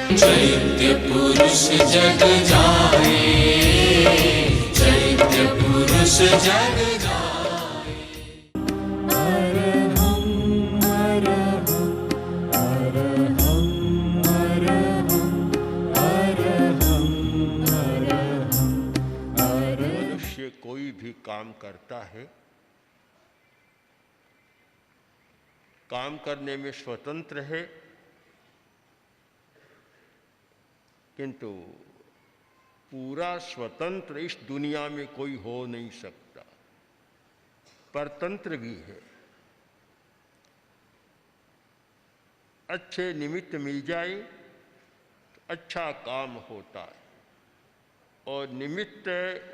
चैत्य पुरुष जग जाए, चैत्य पुरुष जग जाए। अरहं अरहं अरहं अरहं अरहं अरहं। मनुष्य कोई भी काम करता है, काम करने में स्वतंत्र है, किंतु पूरा स्वतंत्र इस दुनिया में कोई हो नहीं सकता। परतंत्र भी है। अच्छे निमित्त मिल जाए तो अच्छा काम होता है, और निमित्त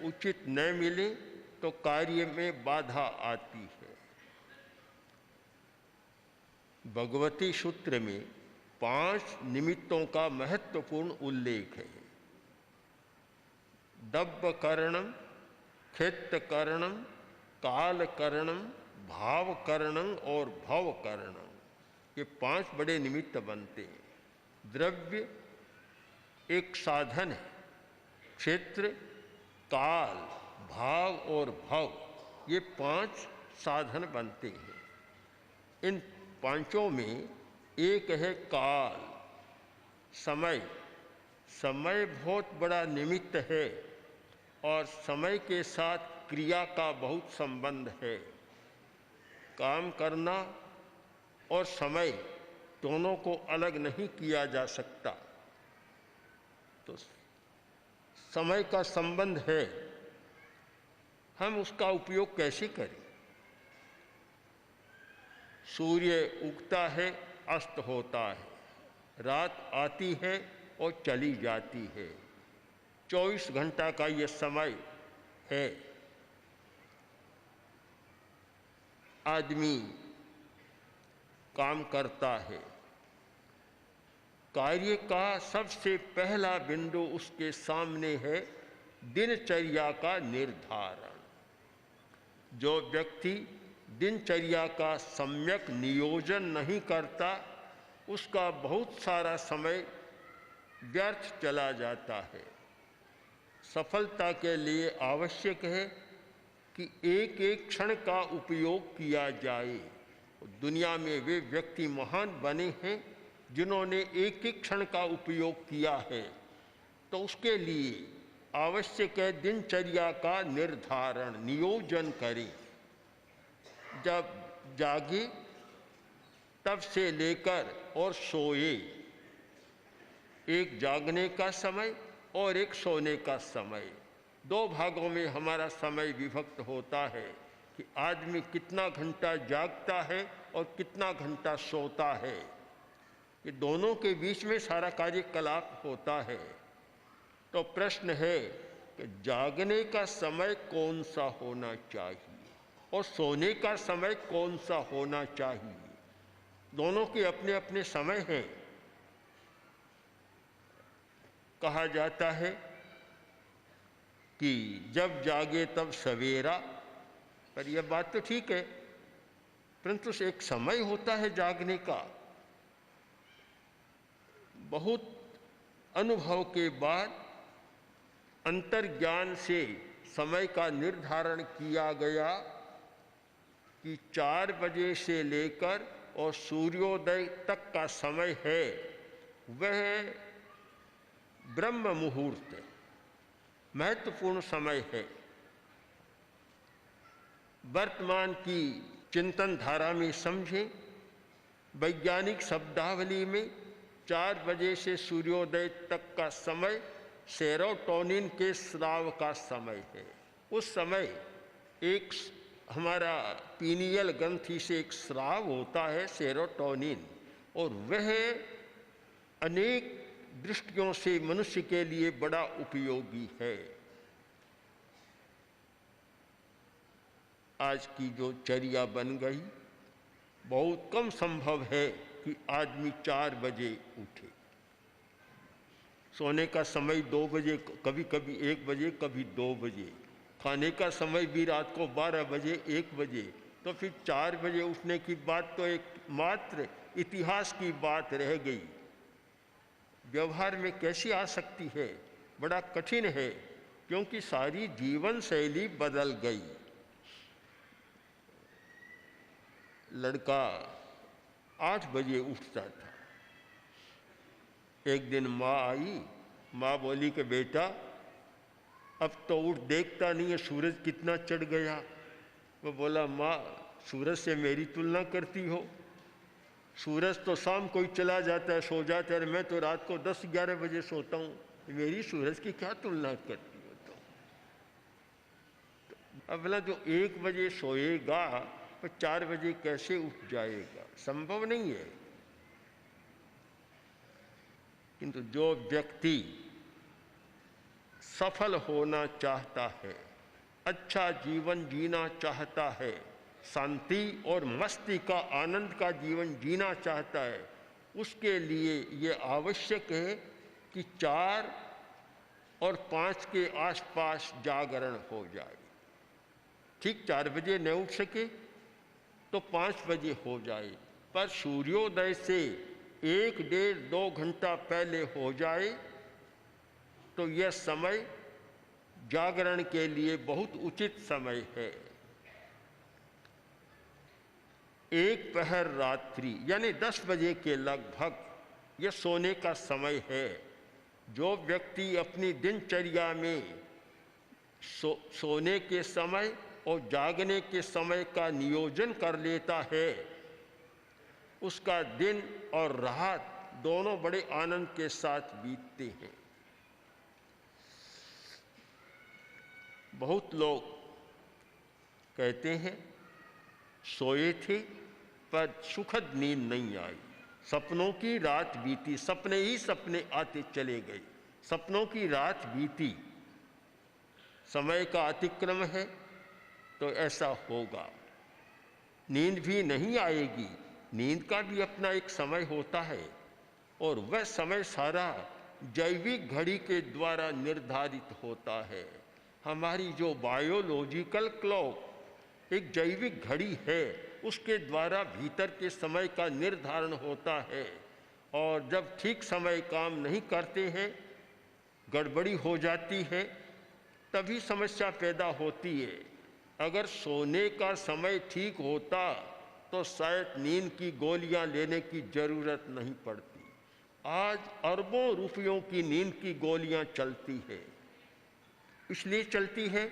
उचित न मिले तो कार्य में बाधा आती है। भगवती सूत्र में 5 निमित्तों का महत्वपूर्ण उल्लेख है। दब्ब करणम, क्षेत्र करणम, काल करणम, भाव करणम और भव करणम, ये 5 बड़े निमित्त बनते हैं। द्रव्य एक साधन है, क्षेत्र, काल, भाव और भव, ये 5 साधन बनते हैं। इन 5 में एक है काल, समय। समय बहुत बड़ा निमित्त है और समय के साथ क्रिया का बहुत संबंध है। काम करना और समय दोनों को अलग नहीं किया जा सकता। तो समय का संबंध है, हम उसका उपयोग कैसे करें? सूर्य उगता है, अस्त होता है, रात आती है और चली जाती है। 24 घंटा का ये समय है। आदमी काम करता है, कार्य का सबसे पहला बिंदु उसके सामने है दिनचर्या का निर्धारण। जो व्यक्ति दिनचर्या का सम्यक नियोजन नहीं करता, उसका बहुत सारा समय व्यर्थ चला जाता है। सफलता के लिए आवश्यक है कि एक एक क्षण का उपयोग किया जाए। दुनिया में वे व्यक्ति महान बने हैं जिन्होंने एक एक क्षण का उपयोग किया है। तो उसके लिए आवश्यक है दिनचर्या का निर्धारण, नियोजन करें। जब जागे तब से लेकर और सोए, एक जागने का समय और एक सोने का समय, 2 भागों में हमारा समय विभक्त होता है कि आदमी कितना घंटा जागता है और कितना घंटा सोता है। ये दोनों के बीच में सारा कार्यकलाप होता है। तो प्रश्न है कि जागने का समय कौन सा होना चाहिए और सोने का समय कौन सा होना चाहिए? दोनों के अपने अपने समय हैं। कहा जाता है कि जब जागे तब सवेरा, पर यह बात तो ठीक है, परंतु एक समय होता है जागने का। बहुत अनुभव के बाद अंतर्ज्ञान से समय का निर्धारण किया गया कि 4 बजे से लेकर और सूर्योदय तक का समय है, वह ब्रह्म मुहूर्त महत्वपूर्ण समय है। वर्तमान की चिंतन धारा में समझें, वैज्ञानिक शब्दावली में 4 बजे से सूर्योदय तक का समय सेरोटोनिन के स्राव का समय है। उस समय एक हमारा पीनियल ग्रंथि से एक स्राव होता है सेरोटोनिन, और वह अनेक दृष्टियों से मनुष्य के लिए बड़ा उपयोगी है। आज की जो चर्या बन गई, बहुत कम संभव है कि आदमी 4 बजे उठे। सोने का समय 2 बजे, कभी कभी 1 बजे, कभी 2 बजे। खाने का समय भी रात को 12 बजे, 1 बजे। तो फिर 4 बजे उठने की बात तो एक मात्र इतिहास की बात रह गई। व्यवहार में कैसी आ सकती है? बड़ा कठिन है, क्योंकि सारी जीवन शैली बदल गई। लड़का 8 बजे उठता था। एक दिन माँ आई, माँ बोली कि बेटा अब तो उठ, देखता नहीं है सूरज कितना चढ़ गया। वो बोला, माँ सूरज से मेरी तुलना करती हो? सूरज तो शाम को ही चला जाता है, सो जाता है, मैं तो रात को 10-11 बजे सोता हूँ, मेरी सूरज की क्या तुलना करती हो? तो अगला जो 1 बजे सोएगा वो 4 बजे कैसे उठ जाएगा? संभव नहीं है। किंतु जो व्यक्ति सफल होना चाहता है, अच्छा जीवन जीना चाहता है, शांति और मस्ती का, आनंद का जीवन जीना चाहता है, उसके लिए ये आवश्यक है कि 4 और 5 के आसपास जागरण हो जाए। ठीक 4 बजे न उठ सके तो 5 बजे हो जाए, पर सूर्योदय से 1-1.5-2 घंटा पहले हो जाए तो यह समय जागरण के लिए बहुत उचित समय है। 1 पहर रात्रि यानी 10 बजे के लगभग यह सोने का समय है। जो व्यक्ति अपनी दिनचर्या में सोने के समय और जागने के समय का नियोजन कर लेता है, उसका दिन और रात दोनों बड़े आनंद के साथ बीतते हैं। बहुत लोग कहते हैं सोए थे पर सुखद नींद नहीं आई, सपनों की रात बीती, सपने ही सपने आते चले गए, सपनों की रात बीती। समय का अतिक्रम है तो ऐसा होगा। नींद भी नहीं आएगी, नींद का भी अपना एक समय होता है, और वह समय सारा जैविक घड़ी के द्वारा निर्धारित होता है। हमारी जो बायोलॉजिकल क्लॉक एक जैविक घड़ी है, उसके द्वारा भीतर के समय का निर्धारण होता है, और जब ठीक समय काम नहीं करते हैं, गड़बड़ी हो जाती है, तभी समस्या पैदा होती है। अगर सोने का समय ठीक होता तो शायद नींद की गोलियां लेने की जरूरत नहीं पड़ती। आज अरबों रुपयों की नींद की गोलियां चलती है, इसलिए चलती है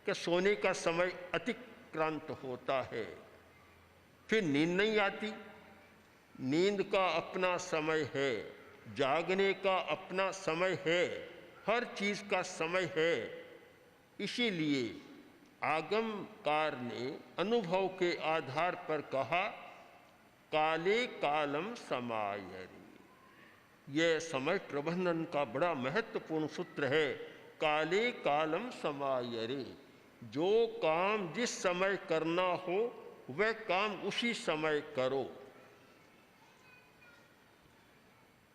कि सोने का समय अतिक्रांत होता है, फिर नींद नहीं आती। नींद का अपना समय है, जागने का अपना समय है, हर चीज का समय है। इसीलिए आगमकार ने अनुभव के आधार पर कहा, काले कालम समायरे। यह समय प्रबंधन का बड़ा महत्वपूर्ण सूत्र है। काले कालम समायरे, जो काम जिस समय करना हो वह काम उसी समय करो।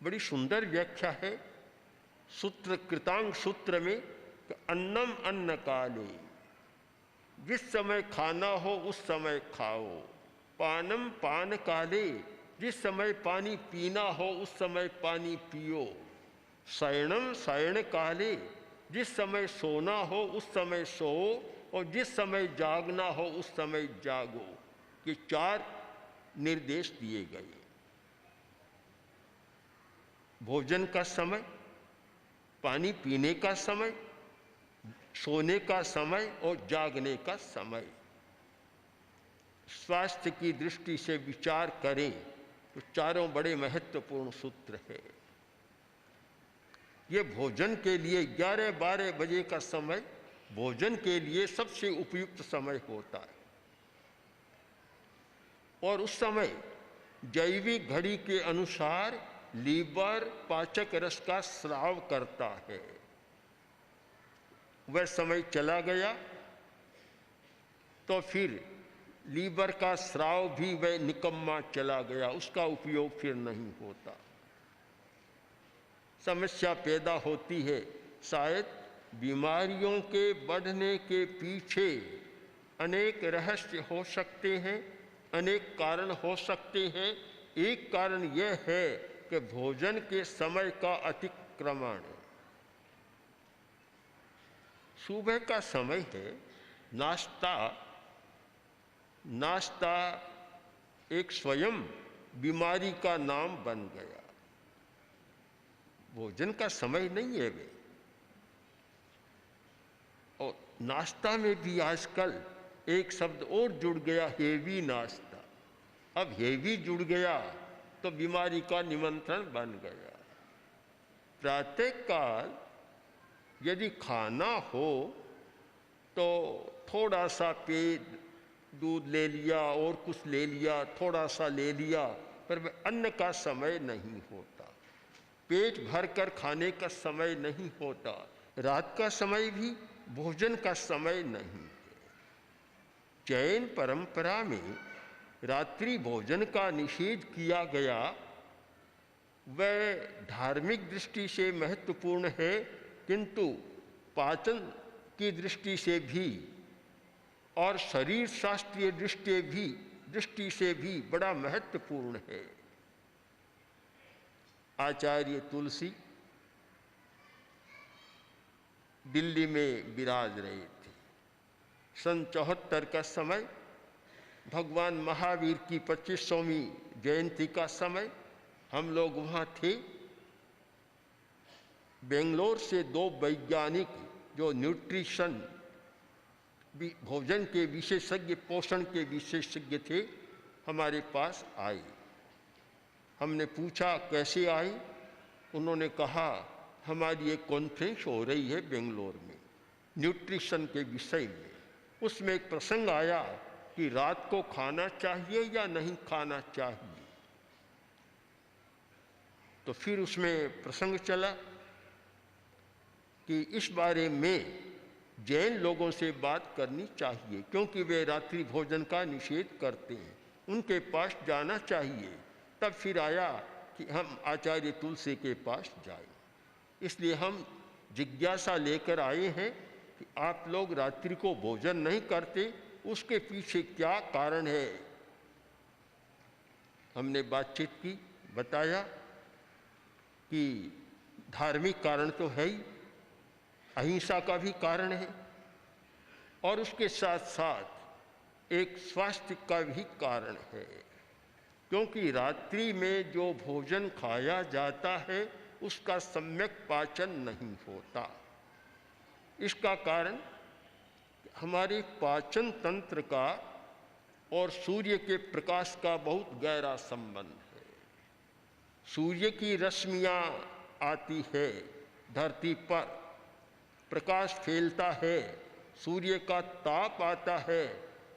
बड़ी सुंदर व्याख्या है सूत्र, कृतांग सूत्र में, अन्नम अन्न काले, जिस समय खाना हो उस समय खाओ। पानम पान काले, जिस समय पानी पीना हो उस समय पानी पियो। शयनम शयन काले, जिस समय सोना हो उस समय सो, और जिस समय जागना हो उस समय जागो। ये 4 निर्देश दिए गए। भोजन का समय, पानी पीने का समय, सोने का समय और जागने का समय। स्वास्थ्य की दृष्टि से विचार करें तो चारों बड़े महत्वपूर्ण सूत्र हैं। ये भोजन के लिए 11-12 बजे का समय भोजन के लिए सबसे उपयुक्त समय होता है। और उस समय जैविक घड़ी के अनुसार लीवर पाचक रस का स्राव करता है। वह समय चला गया तो फिर लीवर का स्राव भी वह निकम्मा चला गया, उसका उपयोग फिर नहीं होता। समस्या पैदा होती है। शायद बीमारियों के बढ़ने के पीछे अनेक रहस्य हो सकते हैं, अनेक कारण हो सकते हैं। एक कारण यह है कि भोजन के समय का अतिक्रमण। सुबह का समय है, नाश्ता एक स्वयं बीमारी का नाम बन गया। भोजन का समय नहीं है वे। और नाश्ता में भी आजकल एक शब्द और जुड़ गया, हेवी नाश्ता। अब हेवी जुड़ गया तो बीमारी का निमंत्रण बन गया। प्रातःकाल यदि खाना हो तो थोड़ा सा पेट दूध ले लिया और कुछ ले लिया, थोड़ा सा ले लिया, पर वह अन्न का समय नहीं होता। पेट भरकर खाने का समय नहीं होता। रात का समय भी भोजन का समय नहीं है। जैन परंपरा में रात्रि भोजन का निषेध किया गया। वह धार्मिक दृष्टि से महत्वपूर्ण है, किंतु पाचन की दृष्टि से भी और शरीर शास्त्रीय दृष्टि से भी बड़ा महत्वपूर्ण है। आचार्य तुलसी दिल्ली में विराज रहे थे। सन 74 का समय, भगवान महावीर की 25वीं जयंती का समय, हम लोग वहाँ थे। बेंगलोर से 2 वैज्ञानिक जो न्यूट्रिशन भोजन के विशेषज्ञ, पोषण के विशेषज्ञ थे, हमारे पास आए। हमने पूछा कैसे आए? उन्होंने कहा हमारी एक कॉन्फ्रेंस हो रही है बेंगलोर में न्यूट्रिशन के विषय में। उसमें एक प्रसंग आया कि रात को खाना चाहिए या नहीं खाना चाहिए। तो फिर उसमें प्रसंग चला कि इस बारे में जैन लोगों से बात करनी चाहिए, क्योंकि वे रात्रि भोजन का निषेध करते हैं, उनके पास जाना चाहिए। तब फिर आया कि हम आचार्य तुलसी के पास जाएं। इसलिए हम जिज्ञासा लेकर आए हैं कि आप लोग रात्रि को भोजन नहीं करते, उसके पीछे क्या कारण है। हमने बातचीत की, बताया कि धार्मिक कारण तो है ही, अहिंसा का भी कारण है, और उसके साथ साथ एक स्वास्थ्य का भी कारण है। क्योंकि रात्रि में जो भोजन खाया जाता है उसका सम्यक पाचन नहीं होता। इसका कारण हमारे पाचन तंत्र का और सूर्य के प्रकाश का बहुत गहरा संबंध है। सूर्य की रश्मियाँ आती है धरती पर, प्रकाश फैलता है, सूर्य का ताप आता है,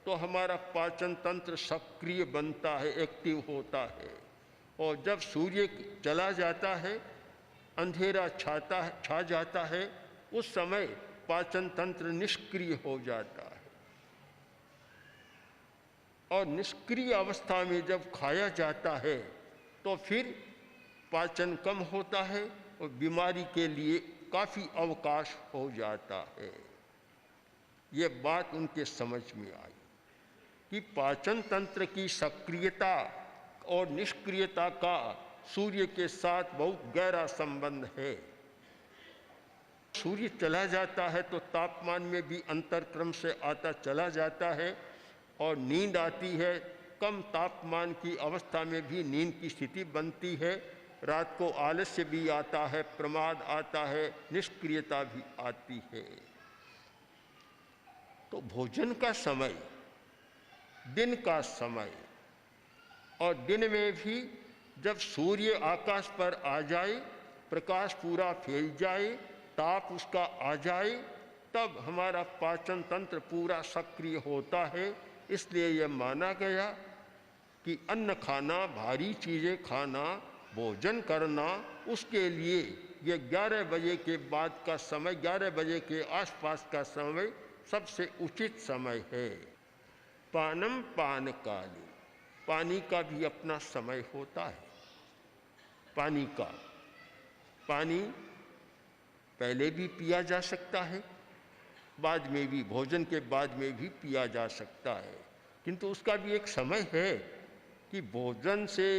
तो हमारा पाचन तंत्र सक्रिय बनता है, एक्टिव होता है। और जब सूर्य चला जाता है, अंधेरा छा जाता है, उस समय पाचन तंत्र निष्क्रिय हो जाता है। और निष्क्रिय अवस्था में जब खाया जाता है तो फिर पाचन कम होता है और बीमारी के लिए काफ़ी अवकाश हो जाता है। ये बात उनके समझ में आई कि पाचन तंत्र की सक्रियता और निष्क्रियता का सूर्य के साथ बहुत गहरा संबंध है। सूर्य चला जाता है तो तापमान में भी अंतर क्रम से आता चला जाता है और नींद आती है। कम तापमान की अवस्था में भी नींद की स्थिति बनती है। रात को आलस्य भी आता है, प्रमाद आता है, निष्क्रियता भी आती है। तो भोजन का समय, दिन का समय, और दिन में भी जब सूर्य आकाश पर आ जाए प्रकाश पूरा फैल जाए, ताप उसका आ जाए, तब हमारा पाचन तंत्र पूरा सक्रिय होता है। इसलिए यह माना गया कि अन्न खाना, भारी चीज़ें खाना, भोजन करना, उसके लिए ये 11 बजे के बाद का समय, 11 बजे के आसपास का समय सबसे उचित समय है। पानम पान काले, पानी का भी अपना समय होता है। पानी पहले भी पिया जा सकता है, बाद में भी, भोजन के बाद में भी पिया जा सकता है, किंतु उसका भी एक समय है कि भोजन से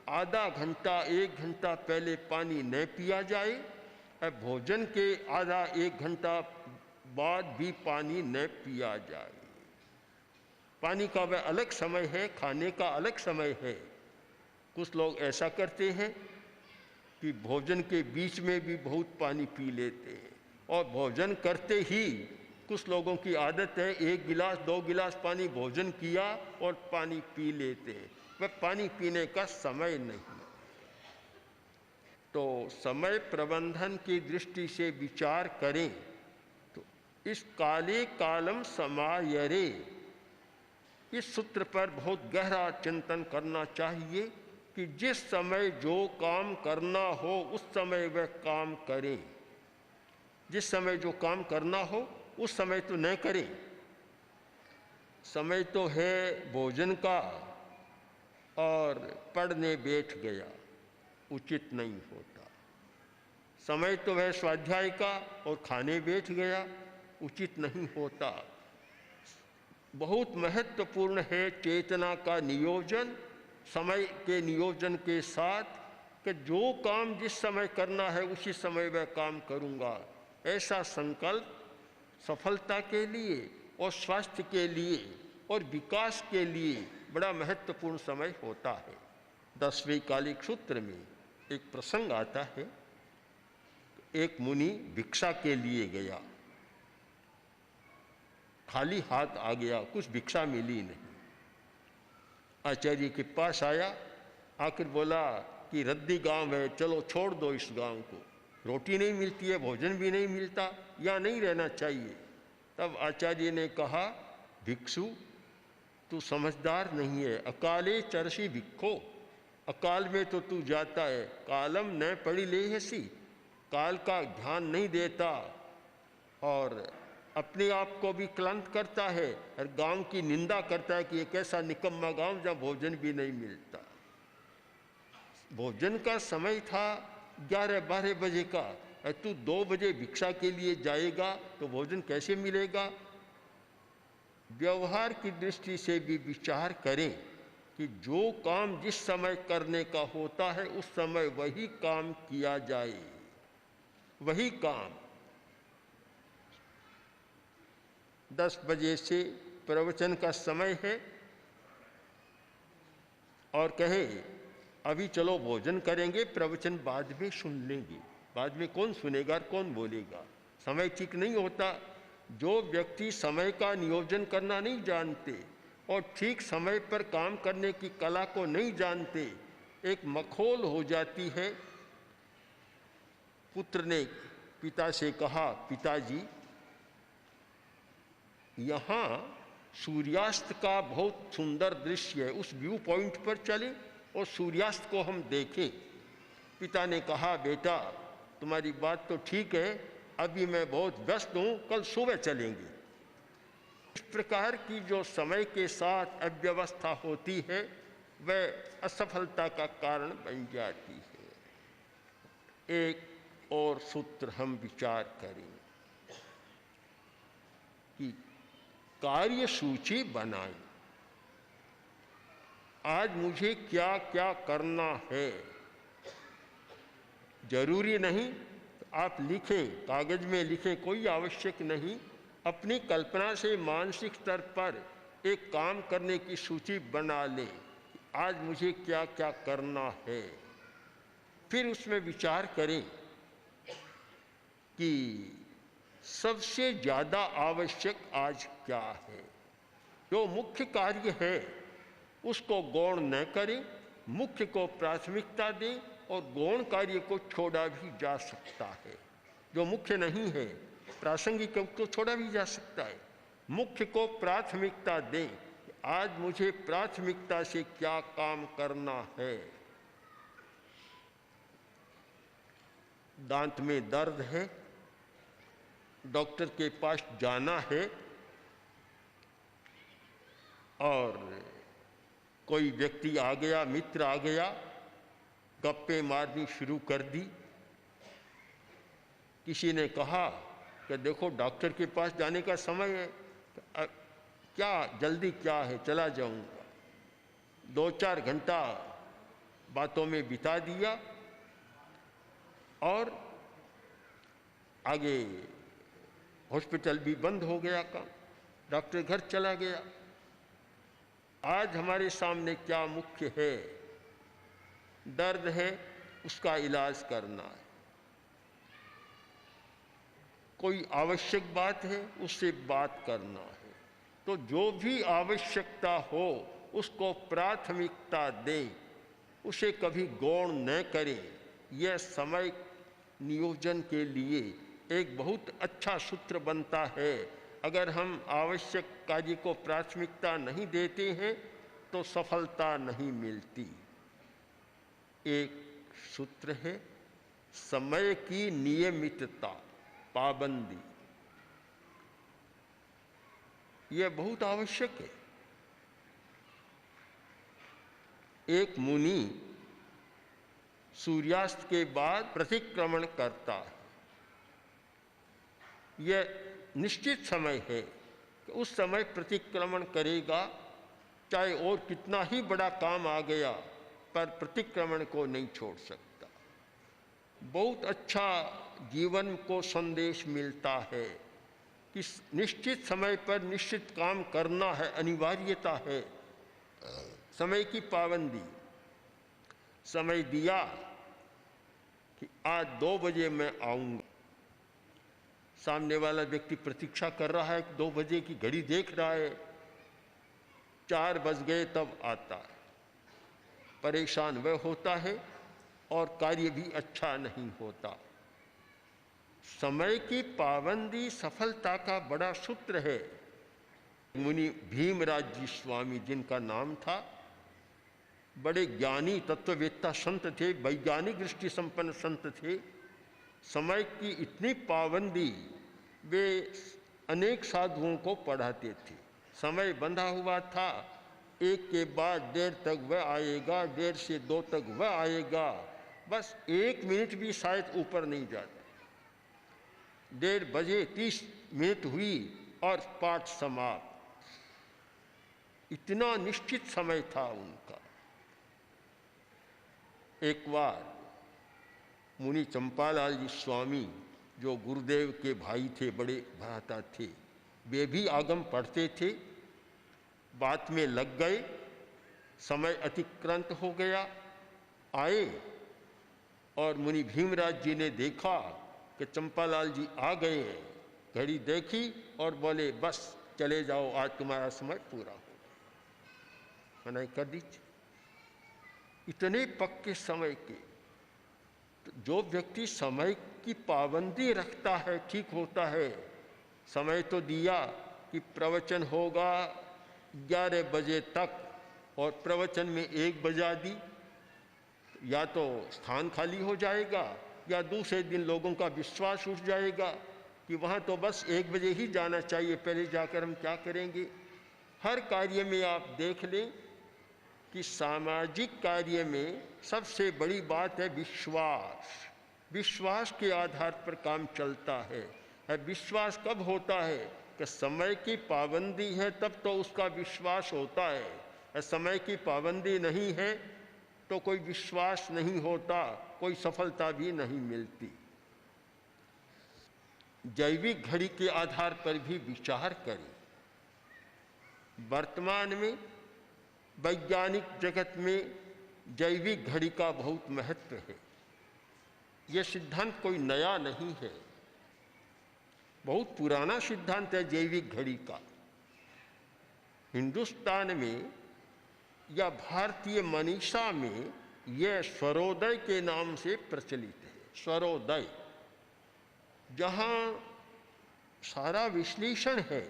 आधा घंटा 1 घंटा पहले पानी न पिया जाए और भोजन के आधा 1 घंटा बाद भी पानी न पिया जाए। पानी का वह अलग समय है, खाने का अलग समय है। कुछ लोग ऐसा करते हैं कि भोजन के बीच में भी बहुत पानी पी लेते हैं, और भोजन करते ही कुछ लोगों की आदत है 1 गिलास 2 गिलास पानी भोजन किया और पानी पी लेते हैं। वह पानी पीने का समय नहीं। तो समय प्रबंधन की दृष्टि से विचार करें तो इस काले कालम समायरे, इस सूत्र पर बहुत गहरा चिंतन करना चाहिए कि जिस समय जो काम करना हो उस समय वह काम करें। जिस समय जो काम करना हो उस समय तो न करें। समय तो है भोजन का और पढ़ने बैठ गया, उचित नहीं होता। समय तो है स्वाध्याय का और खाने बैठ गया, उचित नहीं होता। बहुत महत्वपूर्ण है चेतना का नियोजन, समय के नियोजन के साथ कि जो काम जिस समय करना है उसी समय वह काम करूँगा। ऐसा संकल्प सफलता के लिए और स्वास्थ्य के लिए और विकास के लिए बड़ा महत्वपूर्ण समय होता है। 10वें कालिक सूत्र में एक प्रसंग आता है। एक मुनि भिक्षा के लिए गया, खाली हाथ आ गया, कुछ भिक्षा मिली नहीं। आचार्य के पास आया, आखिर बोला कि रद्दी गांव है, चलो छोड़ दो इस गांव को, रोटी नहीं मिलती है, भोजन भी नहीं मिलता, यहाँ नहीं रहना चाहिए। तब आचार्य ने कहा, भिक्षु तू समझदार नहीं है, अकाले चरसी भिक्षो, अकाल में तो तू जाता है, कालम न पढ़ी ले हसी, काल का ध्यान नहीं देता और अपने आप को भी क्लांत करता है और गांव की निंदा करता है कि एक ऐसा निकम्मा गांव जहाँ भोजन भी नहीं मिलता। भोजन का समय था 11-12 बजे का, और तू 2 बजे भिक्षा के लिए जाएगा तो भोजन कैसे मिलेगा। व्यवहार की दृष्टि से भी विचार करें कि जो काम जिस समय करने का होता है उस समय वही काम किया जाए। वही काम 10 बजे से प्रवचन का समय है और कहे अभी चलो भोजन करेंगे, प्रवचन बाद में सुन लेंगे। बाद में कौन सुनेगा, कौन बोलेगा, समय ठीक नहीं होता। जो व्यक्ति समय का नियोजन करना नहीं जानते और ठीक समय पर काम करने की कला को नहीं जानते, एक मखौल हो जाती है। पुत्र ने पिता से कहा, पिताजी यहाँ सूर्यास्त का बहुत सुंदर दृश्य है, उस व्यू पॉइंट पर चले और सूर्यास्त को हम देखें। पिता ने कहा, बेटा तुम्हारी बात तो ठीक है, अभी मैं बहुत व्यस्त हूँ, कल सुबह चलेंगे। इस प्रकार की जो समय के साथ अव्यवस्था होती है वह असफलता का कारण बन जाती है। एक और सूत्र हम विचार करें कि कार्य सूची बनाएं। आज मुझे क्या क्या करना है, जरूरी नहीं आप लिखें, कागज में लिखें, कोई आवश्यक नहीं। अपनी कल्पना से मानसिक स्तर पर एक काम करने की सूची बना लें, आज मुझे क्या क्या करना है। फिर उसमें विचार करें कि सबसे ज़्यादा आवश्यक आज क्या है। जो मुख्य कार्य है उसको गौण न करें, मुख्य को प्राथमिकता दें और गौण कार्य को छोड़ा भी जा सकता है। जो मुख्य नहीं है, प्रासंगिक को छोड़ा भी जा सकता है। मुख्य को प्राथमिकता दें। आज मुझे प्राथमिकता से क्या काम करना है। दांत में दर्द है, डॉक्टर के पास जाना है, और कोई व्यक्ति आ गया, मित्र आ गया, गप्पे मारनी शुरू कर दी। किसी ने कहा कि देखो डॉक्टर के पास जाने का समय है, क्या जल्दी क्या है, चला जाऊंगा। 2-4 घंटा बातों में बिता दिया और आगे हॉस्पिटल भी बंद हो गया काम, डॉक्टर घर चला गया। आज हमारे सामने क्या मुख्य है? दर्द है, उसका इलाज करना है। कोई आवश्यक बात है, उससे बात करना है। तो जो भी आवश्यकता हो उसको प्राथमिकता दें, उसे कभी गौण न करें। यह समय नियोजन के लिए एक बहुत अच्छा सूत्र बनता है। अगर हम आवश्यक कार्य को प्राथमिकता नहीं देते हैं तो सफलता नहीं मिलती। एक सूत्र है, समय की नियमितता, पाबंदी। यह बहुत आवश्यक है। एक मुनि सूर्यास्त के बाद प्रतिक्रमण करता है। यह निश्चित समय है कि उस समय प्रतिक्रमण करेगा, चाहे और कितना ही बड़ा काम आ गया, पर प्रतिक्रमण को नहीं छोड़ सकता। बहुत अच्छा जीवन को संदेश मिलता है कि निश्चित समय पर निश्चित काम करना है, अनिवार्यता है। समय की पाबंदी। समय दिया कि आज 2 बजे मैं आऊँगा, सामने वाला व्यक्ति प्रतीक्षा कर रहा है, 2 बजे की घड़ी देख रहा है, 4 बज गए तब आता है। परेशान वह होता है और कार्य भी अच्छा नहीं होता। समय की पाबंदी सफलता का बड़ा सूत्र है। मुनि भीमराज जी स्वामी, जिनका नाम था, बड़े ज्ञानी तत्ववेत्ता संत थे, वैज्ञानिक दृष्टि संपन्न संत थे। समय की इतनी पाबंदी, वे अनेक साधुओं को पढ़ाते थे। समय बंधा हुआ था, 1 के बाद 1:30 तक वह आएगा, 1:30 से 2 तक वह आएगा, बस 1 मिनट भी शायद ऊपर नहीं जाता। 1:30 बजे 30 मिनट हुई और पाठ समाप्त। इतना निश्चित समय था उनका। एक बार मुनि चंपालाल जी स्वामी, जो गुरुदेव के भाई थे, बड़े भ्राता थे, वे भी आगम पढ़ते थे। बात में लग गए, समय अतिक्रांत हो गया। आए और मुनि भीमराज जी ने देखा कि चंपालाल जी आ गए हैं। घड़ी देखी और बोले, बस चले जाओ, आज तुम्हारा समय पूरा हो गया। मनाई कर दीजिए। इतने पक्के समय के। तो जो व्यक्ति समय की पाबंदी रखता है, ठीक होता है। समय तो दिया कि प्रवचन होगा 11 बजे तक, और प्रवचन में 1 बजा दी, या तो स्थान खाली हो जाएगा या दूसरे दिन लोगों का विश्वास उठ जाएगा कि वहाँ तो बस 1 बजे ही जाना चाहिए, पहले जाकर हम क्या करेंगे। हर कार्य में आप देख लें कि सामाजिक कार्य में सबसे बड़ी बात है विश्वास। विश्वास के आधार पर काम चलता है। विश्वास कब होता है कि समय की पाबंदी है, तब तो उसका विश्वास होता है। समय की पाबंदी नहीं है तो कोई विश्वास नहीं होता, कोई सफलता भी नहीं मिलती। जैविक घड़ी के आधार पर भी विचार करें। वर्तमान में वैज्ञानिक जगत में जैविक घड़ी का बहुत महत्व है। यह सिद्धांत कोई नया नहीं है, बहुत पुराना सिद्धांत है जैविक घड़ी का। हिंदुस्तान में या भारतीय मनीषा में यह स्वरोदय के नाम से प्रचलित है। स्वरोदय, जहाँ सारा विश्लेषण है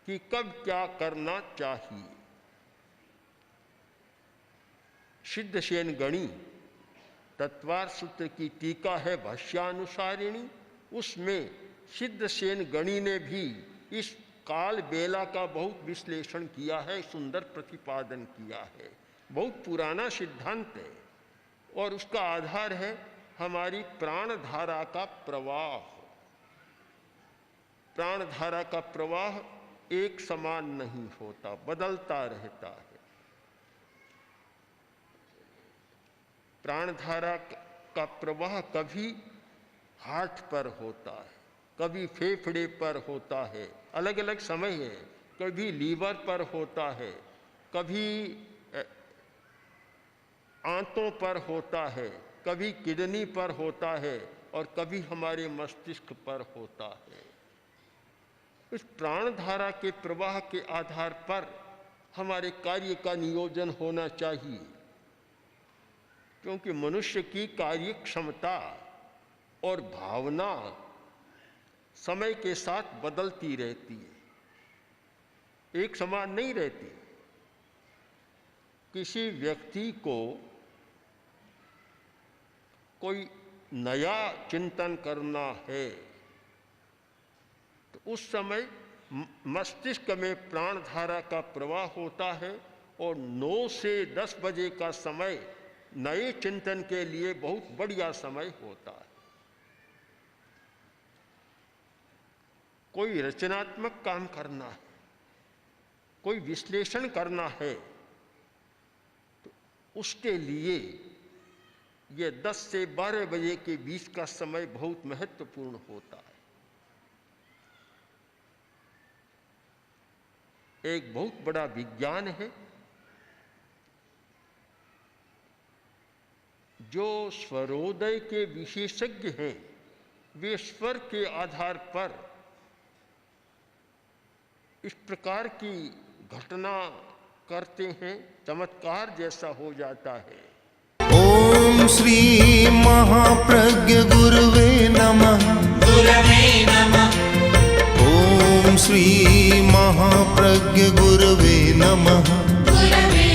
कि कब क्या करना चाहिए। सिद्धसेन गणी तत्वार सूत्र की टीका है भाष्यानुसारिणी, उसमें सिद्धसेन गणी ने भी इस काल बेला का बहुत विश्लेषण किया है, सुंदर प्रतिपादन किया है। बहुत पुराना सिद्धांत है और उसका आधार है हमारी प्राण धारा का प्रवाह। प्राण धारा का प्रवाह एक समान नहीं होता, बदलता रहता है। प्राण धारा का प्रवाह कभी हार्ट पर होता है, कभी फेफड़े पर होता है, अलग अलग समय है। कभी लीवर पर होता है, कभी आंतों पर होता है, कभी किडनी पर होता है और कभी हमारे मस्तिष्क पर होता है। इस प्राण धारा के प्रवाह के आधार पर हमारे कार्य का नियोजन होना चाहिए, क्योंकि मनुष्य की कार्य क्षमता और भावना समय के साथ बदलती रहती है, एक समान नहीं रहती। किसी व्यक्ति को कोई नया चिंतन करना है तो उस समय मस्तिष्क में प्राण धारा का प्रवाह होता है और 9 से 10 बजे का समय नए चिंतन के लिए बहुत बढ़िया समय होता है। कोई रचनात्मक काम करना है, कोई विश्लेषण करना है, तो उसके लिए ये 10 से 12 बजे के बीच का समय बहुत महत्वपूर्ण होता है। एक बहुत बड़ा विज्ञान है जो स्वरोदय के विशेषज्ञ हैं, वे स्वर के आधार पर इस प्रकार की घटना करते हैं, चमत्कार जैसा हो जाता है। ओम श्री महाप्रज्ञ गुरुवे नमः। गुरवे नमः। ओम श्री महाप्रज्ञ गुरुवे नमः। गुरवे